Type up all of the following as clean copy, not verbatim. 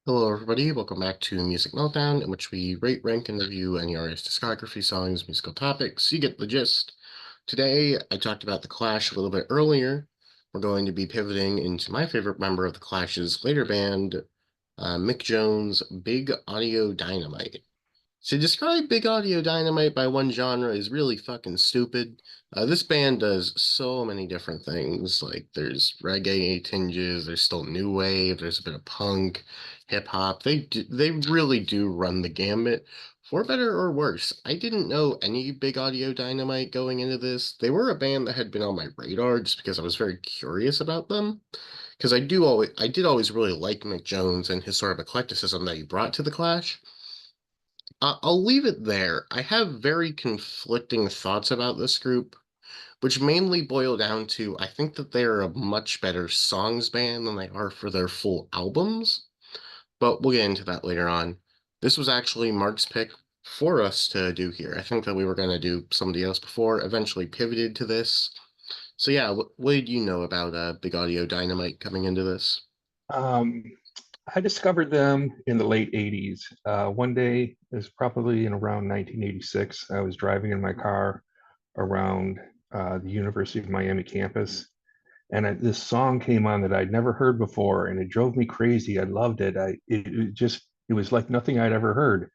Hello, everybody. Welcome back to Music Meltdown, in which we rate, rank, and review any artist discography, songs, musical topics. You get the gist. Today, I talked about The Clash a little bit earlier. We're going to be pivoting into my favorite member of The Clash's later band, Mick Jones' Big Audio Dynamite. To describe Big Audio Dynamite by one genre is really fucking stupid. This band does so many different things. Like, there's reggae tinges, there's still new wave, there's a bit of punk, hip hop. They really do run the gambit, for better or worse. I didn't know any Big Audio Dynamite going into this. They were a band that had been on my radar just because I was very curious about them. Because I did always really like Mick Jones and his sort of eclecticism that he brought to the Clash. I'll leave it there. I have very conflicting thoughts about this group, which mainly boil down to I think that they're a much better songs band than they are for their full albums, but we'll get into that later on. This was actually Mark's pick for us to do here. I think that we were going to do somebody else before, eventually pivoted to this. So yeah, what did you know about Big Audio Dynamite coming into this? Um, I discovered them in the late 80s. One day, it was probably in around 1986. I was driving in my car around the University of Miami campus, and this song came on that I'd never heard before, and it drove me crazy. I loved it. It was like nothing I'd ever heard,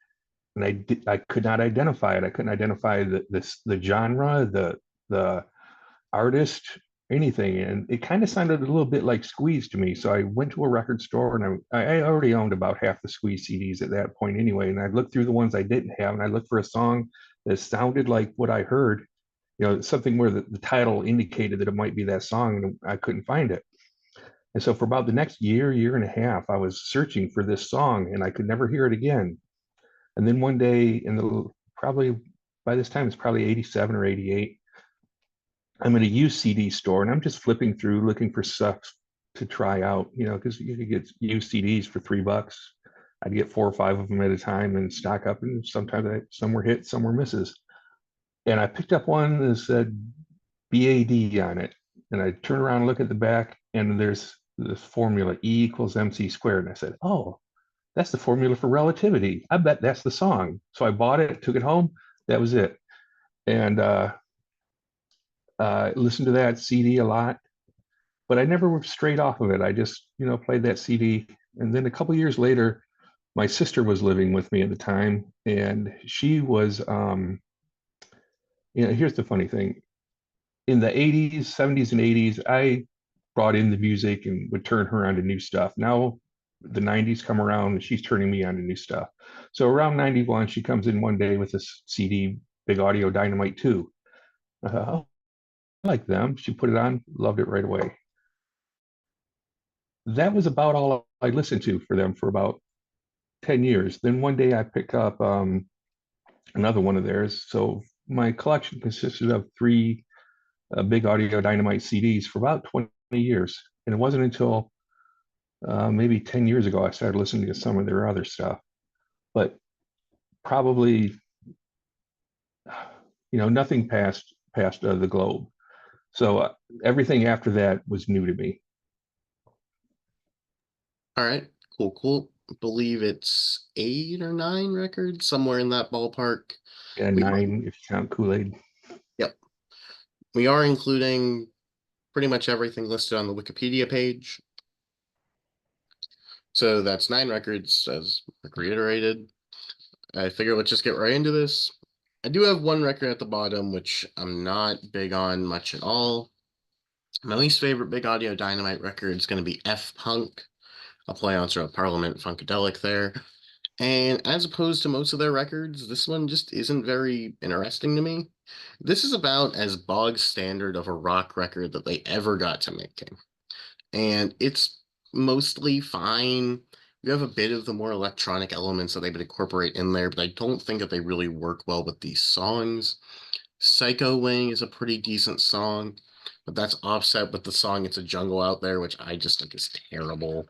and I could not identify it. I couldn't identify the genre, the artist, anything. And it kind of sounded a little bit like Squeeze to me. So I went to a record store and I already owned about half the Squeeze CDs at that point anyway. And I looked through the ones I didn't have and I looked for a song that sounded like what I heard, something where the title indicated that it might be that song, and I couldn't find it. And so for about the next year and a half, I was searching for this song and I could never hear it again. And then one day probably by this time it's probably 87 or 88, I'm in a used CD store and I'm just flipping through looking for stuff to try out, because you could get used CDs for $3. I'd get four or five of them at a time and stock up, and sometimes some were hits, some were misses. And I picked up one that said BAD on it. And I turn around and look at the back, and there's this formula E equals MC squared. And I said, oh, that's the formula for relativity. I bet that's the song. So I bought it, took it home. That was it. And listened to that CD a lot, but I never strayed off of it. I just, played that CD. And then a couple years later, my sister was living with me at the time, and she was, here's the funny thing. In the 80s, 70s, and 80s, I brought in the music and would turn her on to new stuff. Now the 90s come around and she's turning me on to new stuff. So around 91, she comes in one day with this CD, Big Audio Dynamite 2. I thought, oh, I like them. She put it on, loved it right away. That was about all I listened to for them for about 10 years. Then one day I picked up another one of theirs. So my collection consisted of three Big Audio Dynamite CDs for about 20 years. And it wasn't until maybe 10 years ago I started listening to some of their other stuff. But probably, nothing past the Globe. So everything after that was new to me. All right, cool, cool. Believe it's 8 or 9 records, somewhere in that ballpark. And We nine, if you count Kool-Aid. Yep. We are including pretty much everything listed on the Wikipedia page. So that's 9 records, as reiterated. I figure let's just get right into this. I do have one record at the bottom, which I'm not big on much at all. My least favorite Big Audio Dynamite record is going to be F Punk, a play on sort of Parliament Funkadelic there. And as opposed to most of their records, this one just isn't very interesting to me. This is about as bog standard of a rock record that they ever got to making. And it's mostly fine. You have a bit of the more electronic elements that they would incorporate in there, but I don't think that they really work well with these songs. Psycho Wing is a pretty decent song, but that's offset with the song It's a Jungle Out There, which I just think is terrible.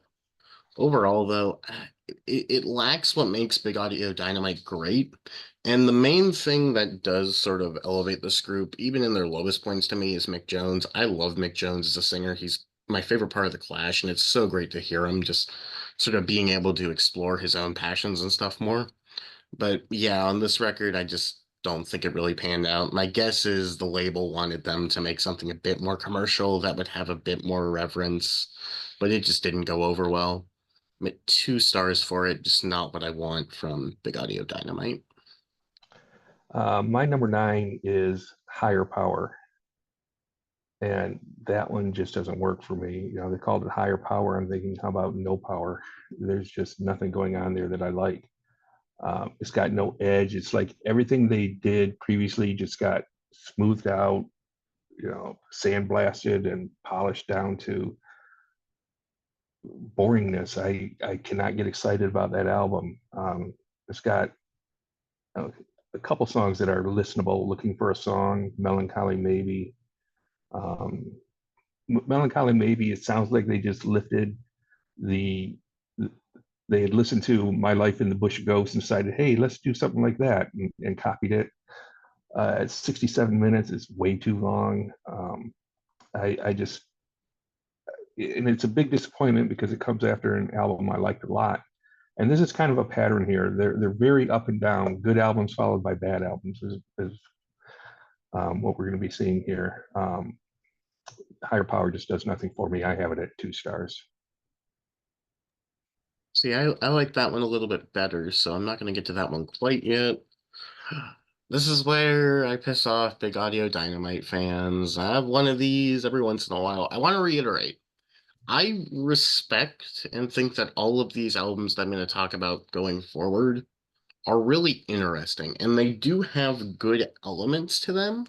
Overall, though, it lacks what makes Big Audio Dynamite great. And the main thing that does sort of elevate this group, even in their lowest points to me, is Mick Jones. I love Mick Jones as a singer. He's my favorite part of the Clash, and it's so great to hear him just sort of being able to explore his own passions and stuff more. But yeah, on this record, I just don't think it really panned out. My guess is the label wanted them to make something a bit more commercial that would have a bit more reverence, but it just didn't go over well. I'm at 2 stars for it, just not what I want from Big Audio Dynamite. My number 9 is Higher Power, and that one just doesn't work for me. They called it Higher Power. I'm thinking, how about no power? There's just nothing going on there that I like. It's got no edge. It's like everything they did previously just got smoothed out, sandblasted and polished down to boringness. I cannot get excited about that album. It's got uh, a couple songs that are listenable. Looking for a Song, Melancholy Maybe. Um, Melancholy Maybe. It sounds like they just lifted the. They had listened to My Life in the Bush Ghost and decided, hey, let's do something like that, and copied it. It's 67 minutes. It's way too long. I just, and it's a big disappointment because it comes after an album I liked a lot. And this is kind of a pattern here. They're very up and down. Good albums followed by bad albums is what we're going to be seeing here. Higher Power just does nothing for me. I have it at 2 stars. See, I like that one a little bit better, so I'm not going to get to that one quite yet. This is where I piss off Big Audio Dynamite fans. I have one of these every once in a while. I want to reiterate. I respect and think that all of these albums that I'm going to talk about going forward are really interesting, and they do have good elements to them.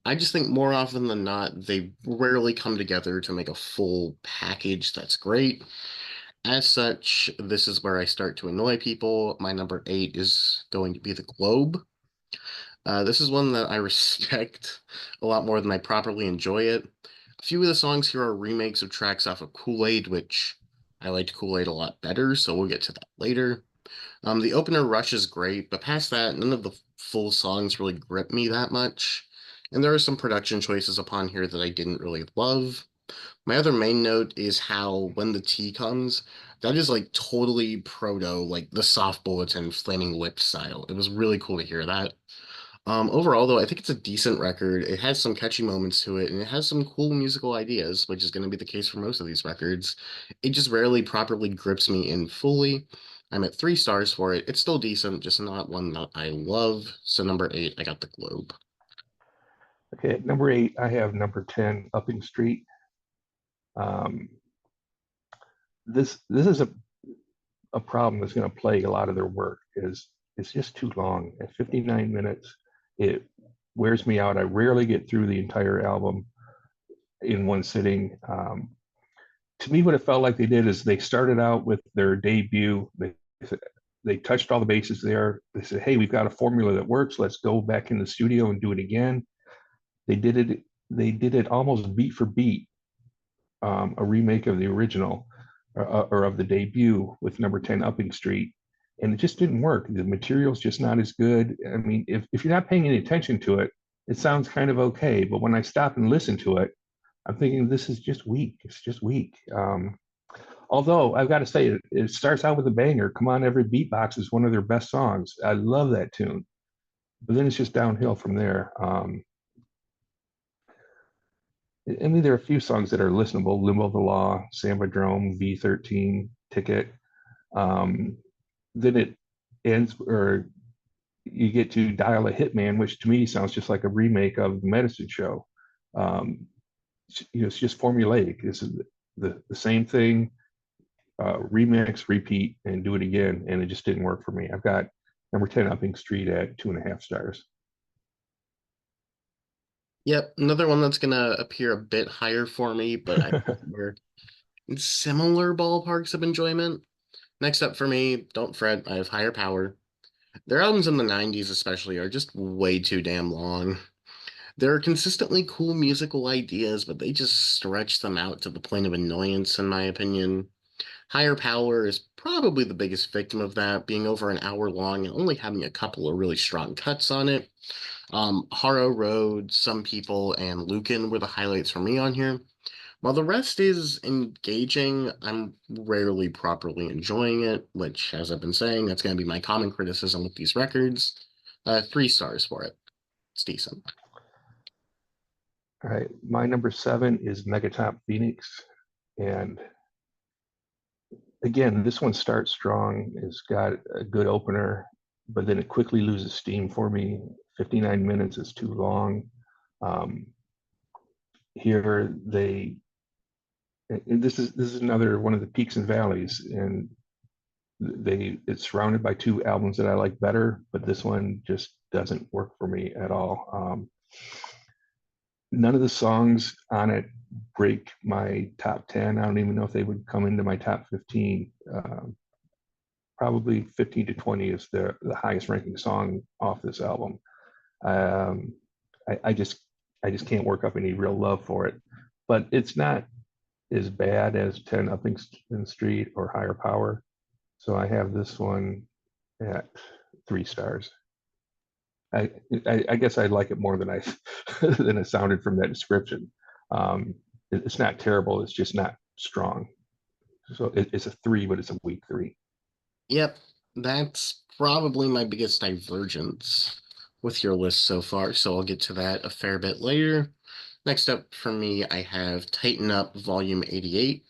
I just think more often than not, they rarely come together to make a full package that's great. As such, this is where I start to annoy people. My number 8 is going to be The Globe. This is one that I respect a lot more than I properly enjoy it. A few of the songs here are remakes of tracks off of Kool-Aid, which I liked Kool-Aid a lot better, so we'll get to that later. The opener Rush is great, but past that, none of the full songs really grip me that much. And there are some production choices upon here that I didn't really love. My other main note is how When the Tea Comes, that is like totally proto, like the Soft Bulletin Flaming Lips style. It was really cool to hear that. Overall, though, I think it's a decent record. It has some catchy moments to it, and it has some cool musical ideas, which is going to be the case for most of these records. It just rarely properly grips me in fully. I'm at 3 stars for it. It's still decent, just not one that I love. So number 8, I got The Globe. Okay, at number 8, I have number 10, Upping Street. Um, this is a problem that's going to plague a lot of their work. Is it's just too long. At 59 minutes, it wears me out. I rarely get through the entire album in one sitting. To me, what it felt like they did is they started out with their debut. They touched all the bases there. They said, "Hey, we've got a formula that works. Let's go back in the studio and do it again." They did it. They did it almost beat for beat, a remake of the original or of the debut with number 10 Upping Street. And it just didn't work. The material's just not as good. I mean, if you're not paying any attention to it, it sounds kind of okay. But when I stop and listen to it, I'm thinking this is just weak. It's just weak. Although I've got to say, it starts out with a banger. Come On Every Beatbox is one of their best songs. I love that tune. But then it's just downhill from there. I mean, there are a few songs that are listenable: Limbo the Law, Sambadrome, V13, Ticket. Um, then it ends, or you get to Dial a Hitman, which to me sounds just like a remake of The Medicine Show. It's just formulaic. This is the same thing, remix, repeat, and do it again. And it just didn't work for me. I've got number 10 Upping Street at 2.5 stars. Yep, another one that's gonna appear a bit higher for me, but I think we're in similar ballparks of enjoyment. Next up for me, don't fret, I have Higher Power. Their albums in the 90s especially are just way too damn long. There are consistently cool musical ideas, but they just stretch them out to the point of annoyance, in my opinion. Higher Power is probably the biggest victim of that, being over an hour long and only having a couple of really strong cuts on it. Harrow Road, Some People, and Lucan were the highlights for me on here. While the rest is engaging, I'm rarely properly enjoying it, which, as I've been saying, that's going to be my common criticism with these records. 3 stars for it. It's decent. All right, my number 7 is Megatop Phoenix, and again, this one starts strong. It's got a good opener, but then it quickly loses steam for me. 59 minutes is too long. Um, here they and this is another one of the peaks and valleys, and it's surrounded by 2 albums that I like better, but this one just doesn't work for me at all. None of the songs on it break my top 10. I don't even know if they would come into my top 15. Probably 15 to 20 is the highest ranking song off this album. Um, I just can't work up any real love for it, but it's not as bad as 10 Upping Street or Higher Power. So I have this one at 3 stars. I, I guess I like it more than I than it sounded from that description. Um, it's not terrible. It's just not strong. So it's a 3, but it's a weak 3. Yep, that's probably my biggest divergence with your list so far, so I'll get to that a fair bit later. Next up for me, I have Tighten Up Volume 88.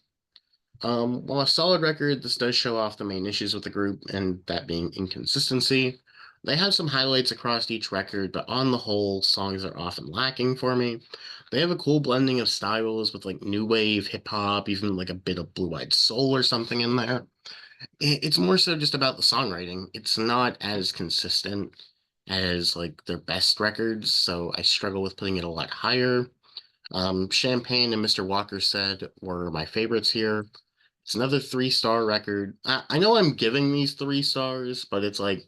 While a solid record, this does show off the main issues with the group, and that being inconsistency. They have some highlights across each record, but on the whole, songs are often lacking for me. They have a cool blending of styles with like new wave, hip hop, even like a bit of blue-eyed soul or something in there. It's more so just about the songwriting. It's not as consistent as like their best records, so I struggle with putting it a lot higher. Champagne and Mr. Walker Said were my favorites here. It's another 3 star record. I know I'm giving these 3 stars, but it's like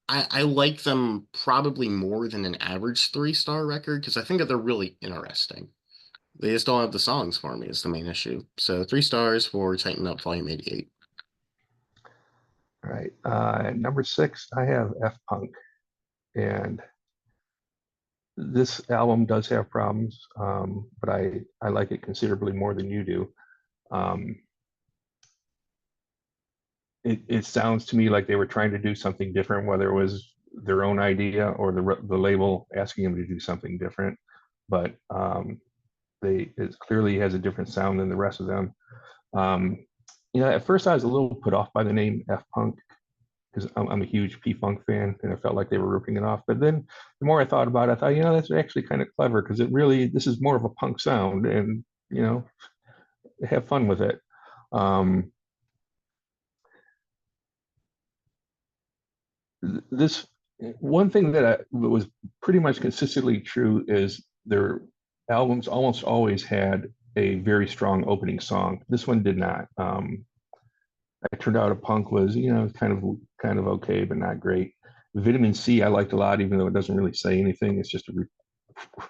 I like them probably more than an average 3 star record because I think that they're really interesting. They just don't have the songs for me is the main issue. So 3 stars for Tighten Up Volume 88. All right. Number 6, I have F Punk, and this album does have problems, but I like it considerably more than you do. Um, it sounds to me like they were trying to do something different, whether it was their own idea or the label asking them to do something different. But it clearly has a different sound than the rest of them. Um, at first I was a little put off by the name F Punk because I'm a huge P Funk fan, and I felt like they were ripping it off. But then the more I thought about it, I thought, that's actually kind of clever because this is more of a punk sound, and have fun with it. Um, this one thing that was pretty much consistently true is their albums almost always had a very strong opening song. This one did not. I turned out a punk was kind of okay, but not great. Vitamin C I liked a lot, even though it doesn't really say anything. It's just a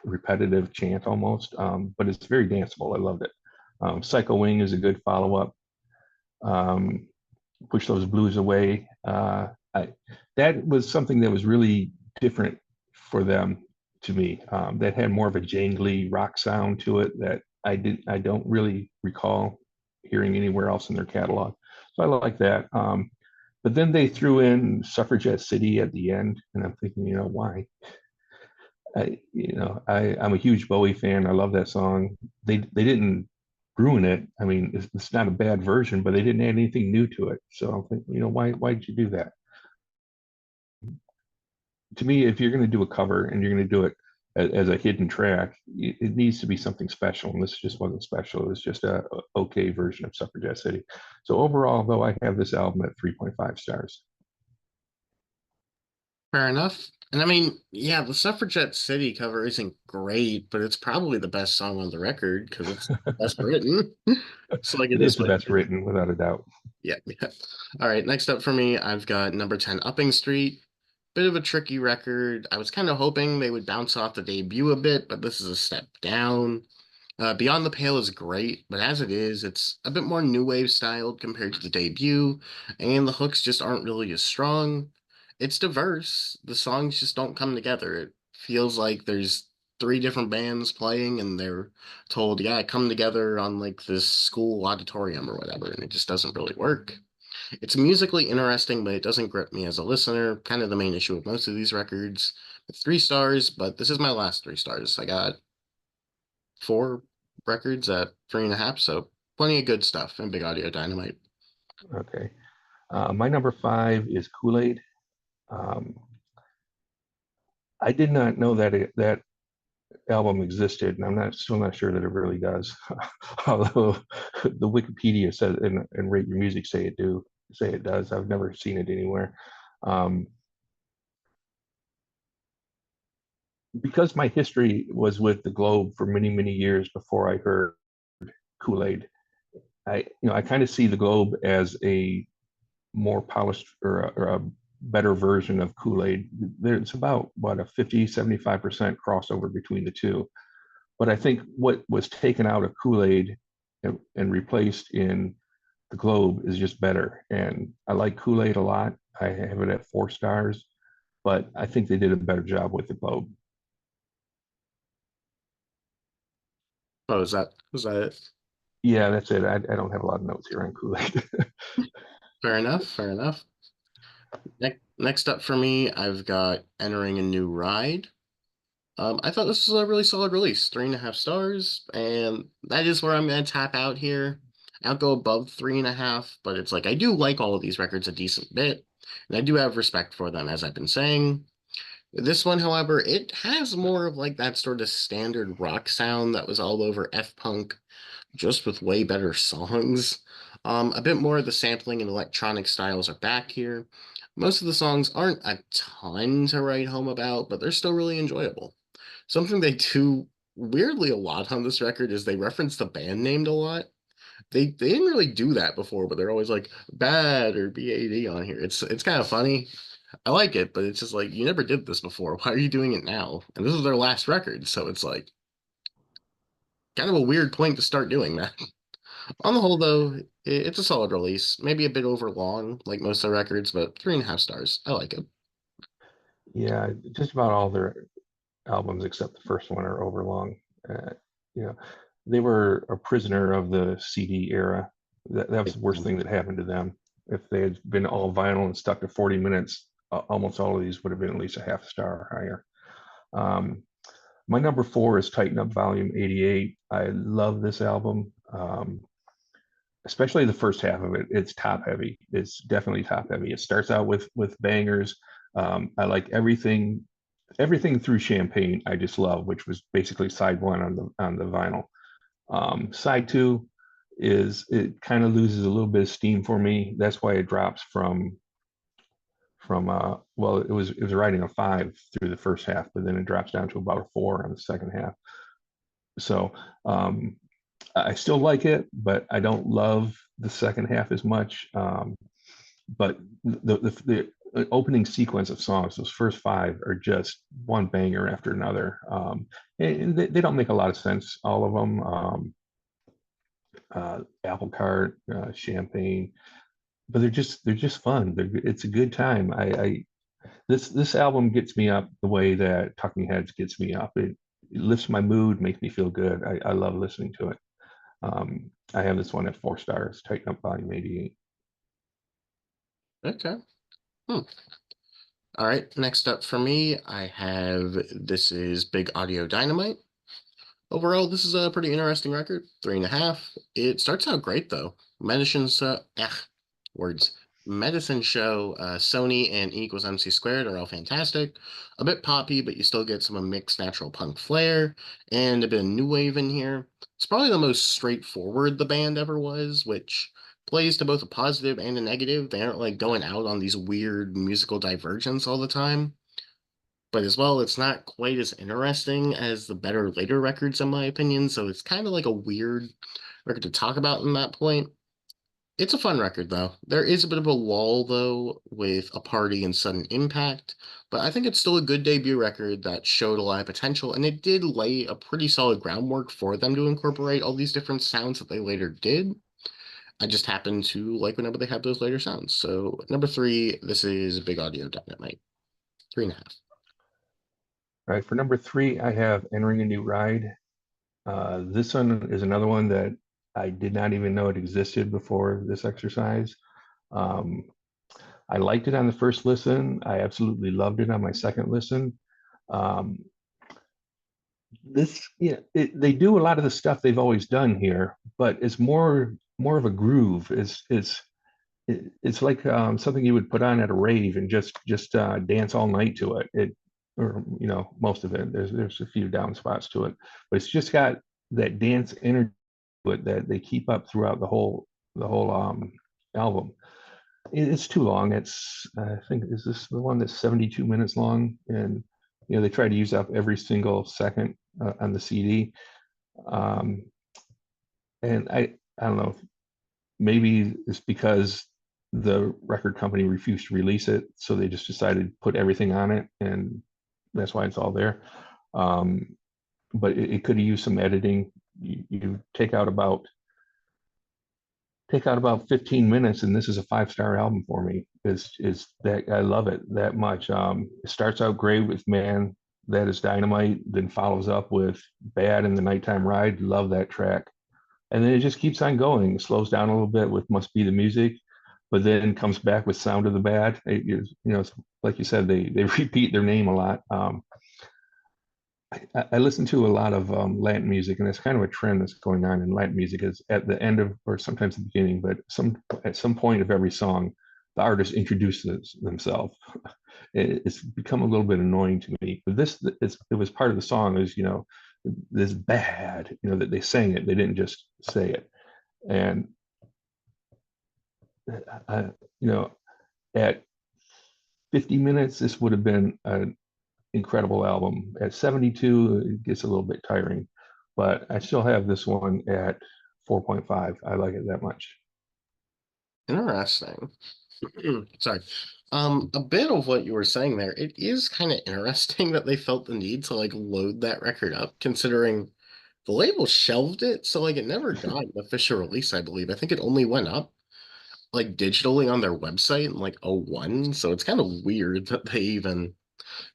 repetitive chant almost, but it's very danceable. I loved it. Psycho Wing is a good follow up. Um, Push Those Blues Away. That was something that was really different for them to me. That had more of a jangly rock sound to it that I don't really recall hearing anywhere else in their catalog. So I like that. But then they threw in Suffragette City at the end, and I'm thinking, why? I'm a huge Bowie fan. I love that song. They didn't ruin it. I mean, it's not a bad version, but they didn't add anything new to it. So I'm thinking, why did you do that? To me, if you're going to do a cover and you're going to do it as a hidden track, it needs to be something special. And this just wasn't special. It was just a okay version of Suffragette City. So overall, though, I have this album at 3.5 stars. Fair enough. And I mean, yeah, the Suffragette City cover isn't great, but it's probably the best song on the record because it's best written. So like it It is is the what best it is. written, without a doubt. Yeah, yeah. All right, next up for me, I've got number 10 Upping Street. Bit of a tricky record. I was kind of hoping they would bounce off the debut a bit, but this is a step down. Beyond the Pale is great, but as it is, it's a bit more new wave styled compared to the debut, and the hooks just aren't really as strong. It's diverse. The songs just don't come together. It feels like there's three different bands playing, and they're told, yeah, come together on like this school auditorium or whatever, and it just doesn't really work. It's musically interesting, but it doesn't grip me as a listener. Kind of the main issue with most of these records. It's 3 stars, but this is my last 3 stars. I got 4 records at 3.5, so plenty of good stuff in Big Audio Dynamite. Okay. My number 5 is Kool-Aid. Um, I did not know that that album existed, and I'm not still not sure that it really does. Although the Wikipedia says and Rate Your Music say it does. I've never seen it anywhere. Um, because my history was with the Globe for many years before I heard Kool-Aid. I kind of see the Globe as a more polished or a better version of Kool-Aid. There's about what a 50-75% crossover between the two. But I think what was taken out of Kool-Aid and replaced in the Globe is just better. And I like Kool-Aid a lot. I have it at 4 stars, but I think they did a better job with the Globe. Oh, is that it? Yeah, that's it. I don't have a lot of notes here on Kool-Aid. Fair enough, fair enough. Next up for me, I've got Entering a New Ride. I thought this was a really solid release, 3.5 stars, and that is where I'm gonna tap out here. I'll go above 3.5, but it's like I do like all of these records a decent bit, and I do have respect for them, as I've been saying. This one, however, it has more of like that sort of standard rock sound that was all over F-Punk, just with way better songs. A bit more of the sampling and electronic styles are back here. Most of the songs aren't a ton to write home about, but they're still really enjoyable. Something they do weirdly a lot on this record is they reference the band name a lot. They didn't really do that before, but they're always like bad or BAD on here. It's kind of funny. I like it, but it's just like you never did this before. Why are you doing it now? And this is their last record, so it's like kind of a weird point to start doing that. On the whole, though, it's a solid release. Maybe a bit over long, like most of the records, but 3.5 stars. I like it. Yeah, just about all their albums except the first one are overlong. Uh, you know, they were a prisoner of the CD era. That was the worst thing that happened to them. If they had been all vinyl and stuck to 40 minutes, almost all of these would have been at least a half star or higher. Um, my number 4 is Tighten Up Volume 88. I love this album, especially the first half of it. It's top heavy. It's definitely top heavy. It starts out with bangers. I like everything through Champagne. I just love, which was basically side one on the vinyl. Side two is it kind of loses a little bit of steam for me. That's why it drops from well, it was writing a 5 through the first half, but then it drops down to about a 4 on the second half. So I still like it, but I don't love the second half as much. But the opening sequence of songs, those first 5 are just one banger after another. And they don't make a lot of sense, all of them. Apple Cart, Champagne, but they're just fun. It's a good time. This album gets me up the way that Talking Heads gets me up. It lifts my mood, makes me feel good. I love listening to it. I have this one at 4 stars. Tighten Up Volume 88. Okay. Hmm. All right. Next up for me, I have this is Big Audio Dynamite. Overall, this is a pretty interesting record. 3.5. It starts out great though. Words. Medicine Show, Sony and E equals MC squared are all fantastic. A bit poppy, but you still get some mixed natural punk flair and a bit of new wave in here. It's probably the most straightforward the band ever was, which plays to both a positive and a negative. They aren't like going out on these weird musical divergence all the time. But as well, it's not quite as interesting as the better later records, in my opinion. So it's kind of like a weird record to talk about in that point. It's a fun record, though. There is a bit of a lull, though, with A Party and Sudden Impact, but I think it's still a good debut record that showed a lot of potential, and it did lay a pretty solid groundwork for them to incorporate all these different sounds that they later did. I just happen to like whenever they have those later sounds. So, number 3, this is Big Audio Dynamite. 3.5. All right, for number three, I have Entering a New Ride. This one is another one that I did not even know it existed before this exercise. Um, I liked it on the first listen. I absolutely loved it on my second listen. Um, they do a lot of the stuff they've always done here, but it's more of a groove. It's like something you would put on at a rave and just dance all night to it. Or most of it. There's a few down spots to it, but it's just got that dance energy to it that they keep up throughout the whole album. It's too long. I think, is this the one that's 72 minutes long? And they try to use up every single second on the CD. Um, and I don't know, maybe it's because the record company refused to release it, so they just decided to put everything on it, and that's why it's all there. Um, but it could have used some editing. You take out about 15 minutes, and this is a 5-star album for me. Is that I love it that much. It starts out great with Man, That Is Dynamite, then follows up with Bad and the Nighttime Ride. Love that track. And then it just keeps on going. It slows down a little bit with Must Be the Music, but then comes back with Sound of the Bad. It's like you said, they repeat their name a lot. I listen to a lot of Latin music, and it's kind of a trend that's going on in Latin music. Is at the end of, or sometimes the beginning, but at some point of every song, the artist introduces themselves. It's become a little bit annoying to me. But it was part of the song. Is this bad, that they sang it. They didn't just say it. And I, at 50 minutes, this would have been an incredible album. At 72, it gets a little bit tiring, but I still have this one at 4.5. I like it that much. Interesting. Sorry. A bit of what you were saying there, it is kind of interesting that they felt the need to like load that record up, considering the label shelved it, so like it never got an official release, I believe. I think it only went up like digitally on their website in like '01. So it's kind of weird that they even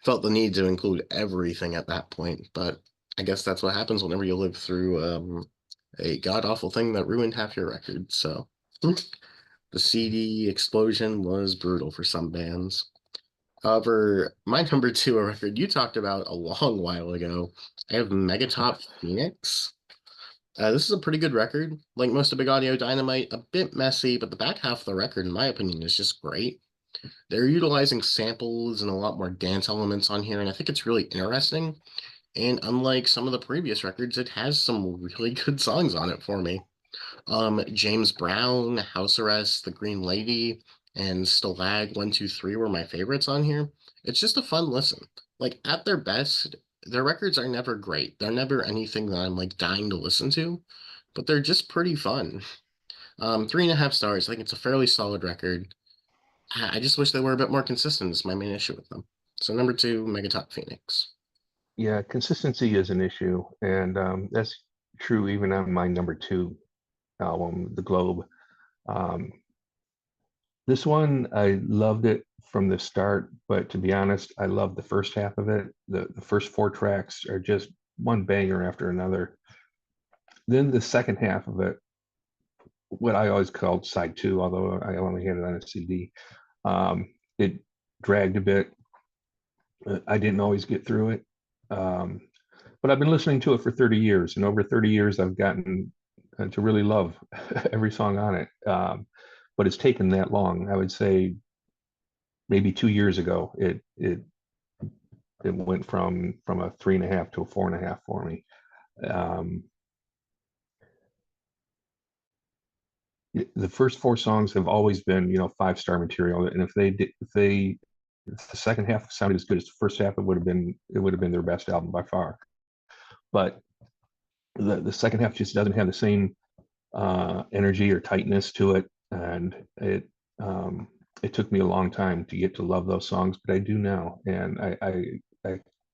felt the need to include everything at that point. But I guess that's what happens whenever you live through a god awful thing that ruined half your record. So the CD explosion was brutal for some bands. However, my number two, a record you talked about a long while ago, I have Megatop Phoenix. This is a pretty good record. Like most of Big Audio Dynamite, a bit messy, but the back half of the record, in my opinion, is just great. They're utilizing samples and a lot more dance elements on here, and I think it's really interesting. And unlike some of the previous records, it has some really good songs on it for me. James Brown, House Arrest, The Green Lady, and Stalag 123 were my favorites on here. It's just a fun listen. Like at their best, their records are never great. They're never anything that I'm like dying to listen to, but they're just pretty fun. 3.5 stars. I think it's a fairly solid record. I just wish they were a bit more consistent. Is my main issue with them. So number two, Megatop Phoenix. Yeah, consistency is an issue, and that's true even on my number two album, The Globe. Um, this one, I loved it from the start, but to be honest, I love the first half of it. The first four tracks are just one banger after another. Then the second half of it, what I always called side two, although I only had it on a CD, it dragged a bit. I didn't always get through it. Um, but I've been listening to it for 30 years, and over 30 years, I've gotten to really love every song on it. But it's taken that long. I would say maybe 2 years ago, it went from a 3.5 to a 4.5 for me. Um, the first four songs have always been, 5-star material, and if the second half sounded as good as the first half, it would have been their best album by far. But the second half just doesn't have the same energy or tightness to it, and it took me a long time to get to love those songs, but I do now, and I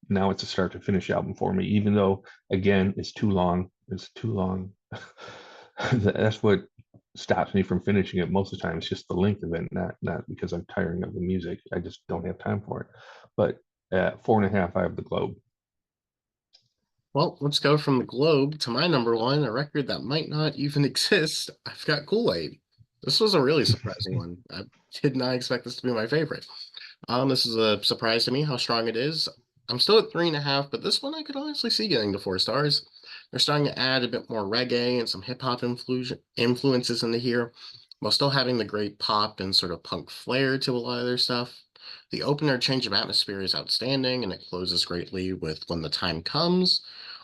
now it's a start to finish album for me, even though again it's too long. It's too long. That's what stops me from finishing it most of the time. It's just the length of it, not because I'm tiring of the music. I just don't have time for it. But at 4.5, I have The Globe. Well, let's go from the globe to my number one, a record that might not even exist. I've got Kool-Aid. This was a really surprising one. I did not expect this to be my favorite. This is a surprise to me how strong it is. I'm still at 3.5, but this one I could honestly see getting to 4 stars. They're starting to add a bit more reggae and some hip hop influences into here, while still having the great pop and sort of punk flair to a lot of their stuff. The opener change of atmosphere is outstanding, and it closes greatly with When the Time Comes.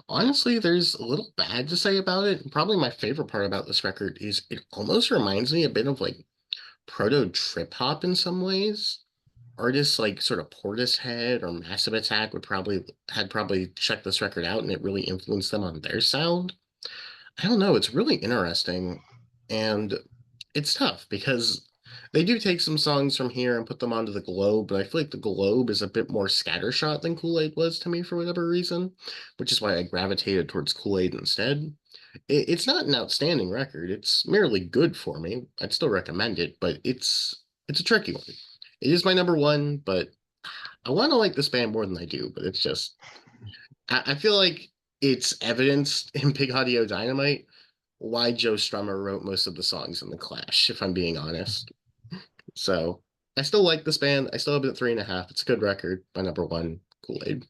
Honestly, there's a little bad to say about it. Probably my favorite part about this record is it almost reminds me a bit of like proto trip hop in some ways. Artists like sort of Portishead or Massive Attack would probably checked this record out and it really influenced them on their sound. I don't know, it's really interesting and it's tough because they do take some songs from here and put them onto the Globe, but I feel like the Globe is a bit more scattershot than Kool-Aid was to me for whatever reason, which is why I gravitated towards Kool-Aid instead. It's not an outstanding record. It's merely good for me. I'd still recommend it, but it's a tricky one. It is my number one, but I want to like this band more than I do. But it's just I feel like it's evidenced in Big Audio Dynamite why Joe Strummer wrote most of the songs in The Clash, if I'm being honest. So I still like this band. I still have it at 3.5. It's a good record. My number one, Kool-Aid.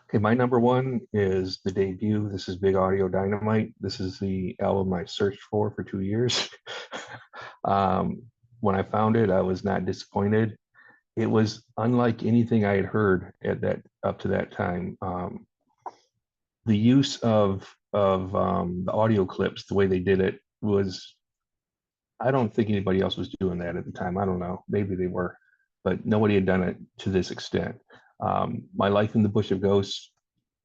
Okay, my number one is the debut. This is Big Audio Dynamite. This is the album I searched for 2 years. um, when I found it, I was not disappointed. It was unlike anything I had heard at that up to that time. The use of the audio clips, the way they did it, was I don't think anybody else was doing that at the time. I don't know, maybe they were, but nobody had done it to this extent. My Life in the Bush of Ghosts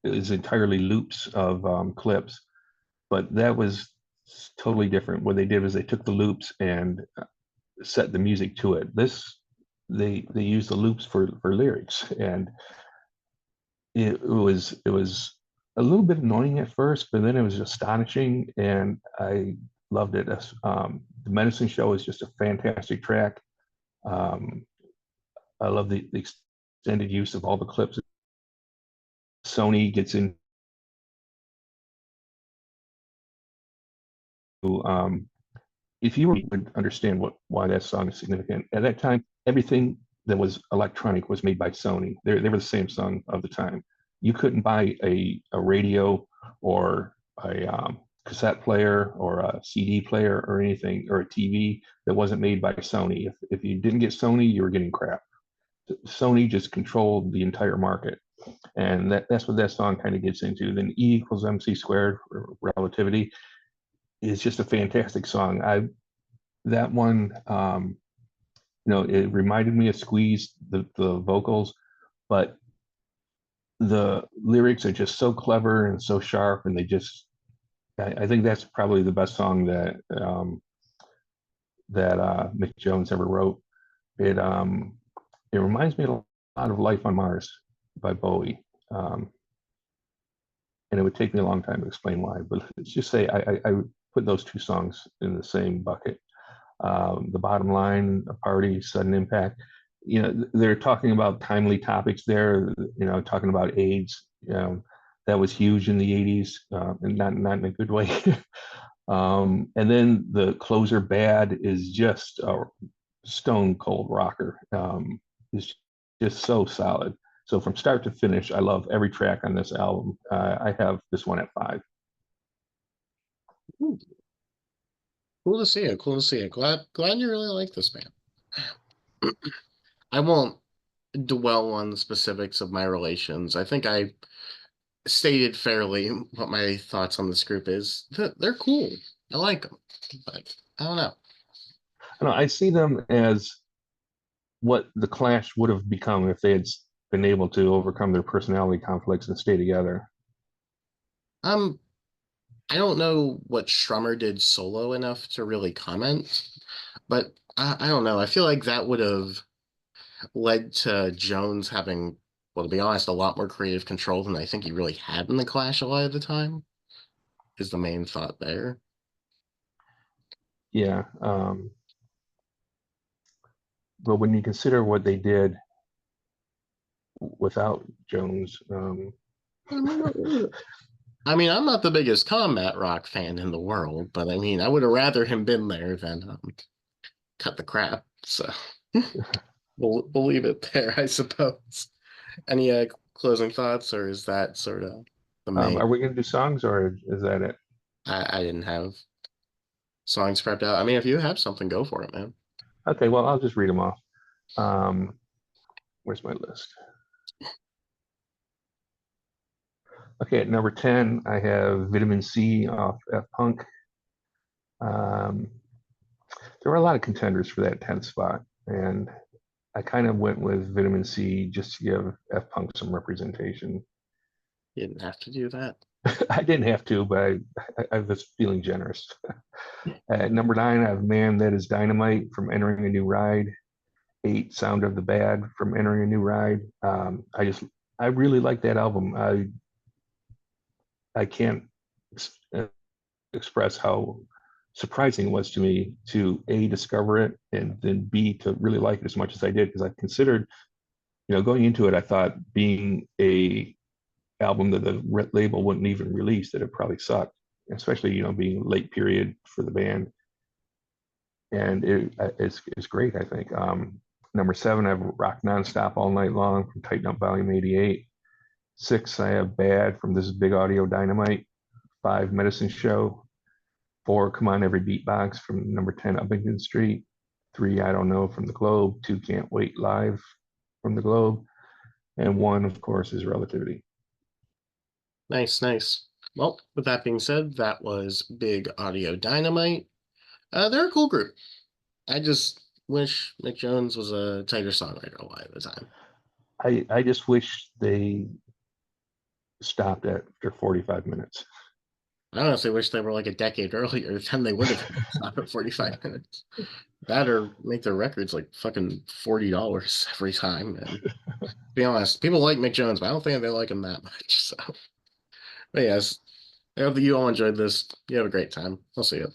is entirely loops of clips, but that was totally different. What they did was they took the loops and set the music to it. This they used the loops for lyrics, and it was a little bit annoying at first, but then it was astonishing, and I loved it. The Medicine Show is just a fantastic track. Um, I love the extended use of all the clips. Sony gets into um, if you would understand why that song is significant. At that time, everything that was electronic was made by Sony. They were the Samsung of the time. You couldn't buy a radio or a cassette player or a CD player or anything or a TV that wasn't made by Sony. If you didn't get Sony, you were getting crap. Sony just controlled the entire market. And that's what that song kind of gets into. Then E equals MC squared, relativity, is just a fantastic song. That one, it reminded me of Squeeze, the vocals, but the lyrics are just so clever and so sharp, and I think that's probably the best song that Mick Jones ever wrote. It reminds me a lot of Life on Mars by Bowie. And it would take me a long time to explain why, but let's just say I would put those two songs in the same bucket. The Bottom Line, A Party, Sudden Impact. They're talking about timely topics there. Talking about AIDS. That was huge in the '80s, and not in a good way. And then the closer, Bad, is just a stone cold rocker. It's just so solid. So from start to finish, I love every track on this album. I have this one at 5. Ooh, cool to see it. Cool to see it. Glad you really like this band. I won't dwell on the specifics of my relations. I think I stated fairly what my thoughts on this group is. They're cool. I like them, but I don't know. I see them as what the Clash would have become if they had been able to overcome their personality conflicts and stay together. Um, I don't know what Strummer did solo enough to really comment, but I don't know. I feel like that would have led to Jones having, well, to be honest, a lot more creative control than I think he really had in the Clash a lot of the time, is the main thought there. Yeah. But when you consider what they did without Jones, I mean, I'm not the biggest combat rock fan in the world, but I mean, I would have rather him been there than cut the crap. So we'll leave it there, I suppose. Any closing thoughts, or is that sort of the main? Are we going to do songs or is that it? I didn't have songs prepped out. I mean, if you have something, go for it, man. Okay, well, I'll just read them off. Um, where's my list? Okay, at number 10, I have Vitamin C off F Punk. There were a lot of contenders for that 10th spot, and I kind of went with Vitamin C just to give F Punk some representation. You didn't have to do that. I didn't have to, but I was feeling generous. At number 9, I have Man That Is Dynamite from Entering a New Ride. 8, Sound of the Bad from Entering a New Ride. I really like that album. I can't express how surprising it was to me to A, discover it, and then B, to really like it as much as I did, because I considered, going into it, I thought being a album that the label wouldn't even release, that it probably sucked, especially, being late period for the band. And it's great, I think. Number 7, I have Rock Nonstop All Night Long from Tighten Up Volume 88. 6, I have Bad from This Is Big Audio Dynamite. 5, Medicine Show. 4, Come On Every Beatbox from number 10, Upping St. 3, I Don't Know from The Globe. 2, Can't Wait Live from The Globe. And 1, of course, is Relativity. Nice, nice. Well, with that being said, that was Big Audio Dynamite. They're a cool group. I just wish Mick Jones was a tighter songwriter a lot of the time. I just wish they stopped after 45 minutes. I honestly wish they were like a decade earlier, then they would have stopped at 45 minutes. That or make their records like fucking $40 every time. And to be honest, people like Mick Jones, but I don't think they like him that much. So, but yes, I hope that you all enjoyed this. You have a great time. I'll see you.